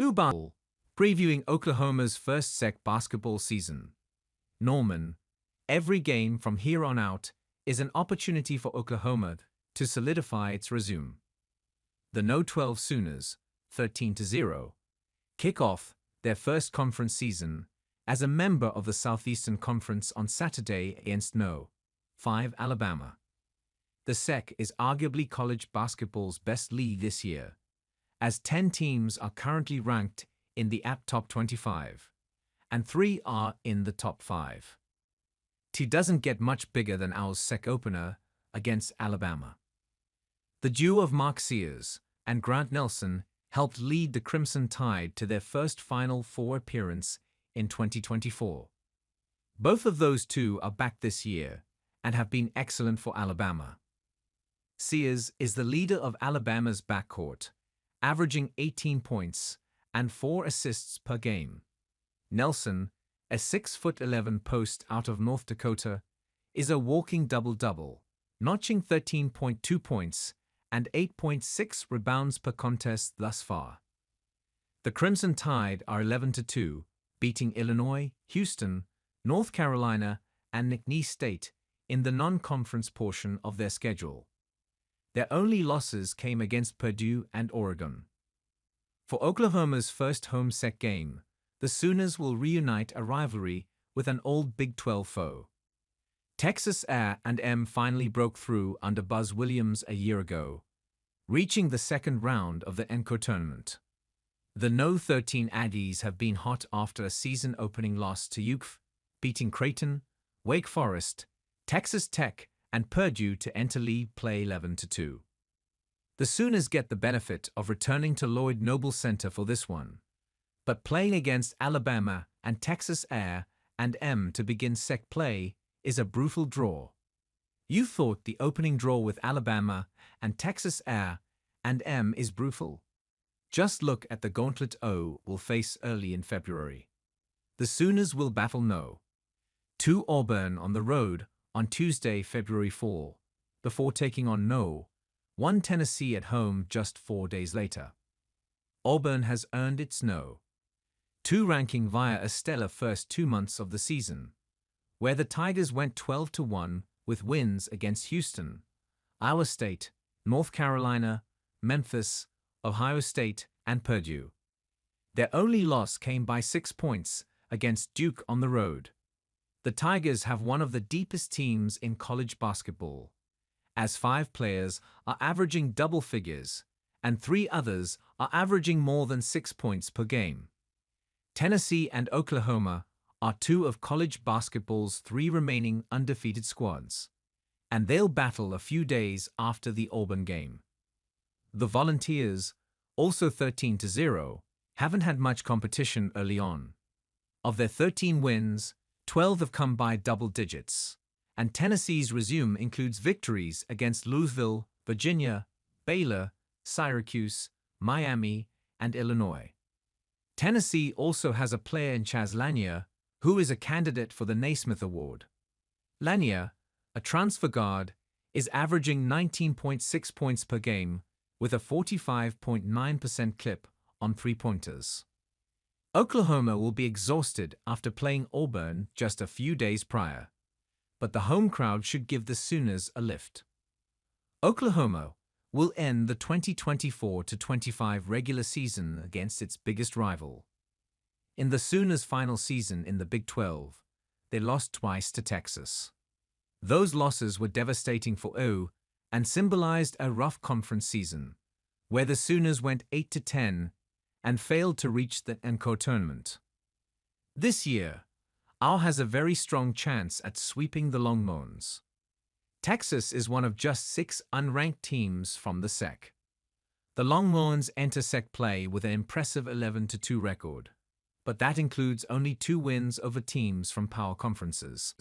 USabasketball, previewing Oklahoma's first SEC basketball season. Norman, every game from here on out is an opportunity for Oklahoma to solidify its resume. The No. 12 Sooners, 13-0, kick off their first conference season as a member of the Southeastern Conference on Saturday against No. 5 Alabama. The SEC is arguably college basketball's best league this year, as 10 teams are currently ranked in the AP Top 25, and 3 are in the Top 5. It doesn't get much bigger than our SEC opener against Alabama. The duo of Mark Sears and Grant Nelson helped lead the Crimson Tide to their first Final Four appearance in 2024. Both of those two are back this year and have been excellent for Alabama. Sears is the leader of Alabama's backcourt, averaging 18 points and 4 assists per game. Nelson, a 6'11" post out of North Dakota, is a walking double-double, notching 13.2 points and 8.6 rebounds per contest thus far. The Crimson Tide are 11-2, beating Illinois, Houston, North Carolina, and McNeese State in the non-conference portion of their schedule. Their only losses came against Purdue and Oregon. For Oklahoma's first home SEC game, the Sooners will reunite a rivalry with an old Big 12 foe. Texas A&M finally broke through under Buzz Williams a year ago, reaching the second round of the NCAA tournament. The No. 13 Aggies have been hot after a season-opening loss to UCF, beating Creighton, Wake Forest, Texas Tech, and Purdue to enter league play 11-2. The Sooners get the benefit of returning to Lloyd Noble Center for this one, but playing against Alabama and Texas A&M to begin SEC play is a brutal draw. You thought the opening draw with Alabama and Texas A&M is brutal? Just look at the gauntlet O will face early in February. The Sooners will battle No. 2 Auburn on the road on Tuesday, February 4, before taking on No. 1 Tennessee at home just 4 days later. Auburn has earned its No. 2 ranking via a stellar first 2 months of the season, where the Tigers went 12-1 with wins against Houston, Iowa State, North Carolina, Memphis, Ohio State, and Purdue. Their only loss came by 6 points against Duke on the road. The Tigers have one of the deepest teams in college basketball, as 5 players are averaging double figures and 3 others are averaging more than 6 points per game. Tennessee and Oklahoma are 2 of college basketball's 3 remaining undefeated squads, and they'll battle a few days after the Auburn game. The Volunteers, also 13-0, haven't had much competition early on. Of their 13 wins, 12 have come by double digits, and Tennessee's resume includes victories against Louisville, Virginia, Baylor, Syracuse, Miami, and Illinois. Tennessee also has a player in Chaz Lanier, who is a candidate for the Naismith Award. Lanier, a transfer guard, is averaging 19.6 points per game with a 45.9% clip on three-pointers. Oklahoma will be exhausted after playing Auburn just a few days prior, but the home crowd should give the Sooners a lift. Oklahoma will end the 2024-25 regular season against its biggest rival. In the Sooners' final season in the Big 12, they lost twice to Texas. Those losses were devastating for OU and symbolized a rough conference season, where the Sooners went 8-10 and failed to reach the NCAA tournament. This year, OU has a very strong chance at sweeping the Longhorns. Texas is one of just 6 unranked teams from the SEC. The Longhorns enter SEC play with an impressive 11-2 record, but that includes only 2 wins over teams from power conferences.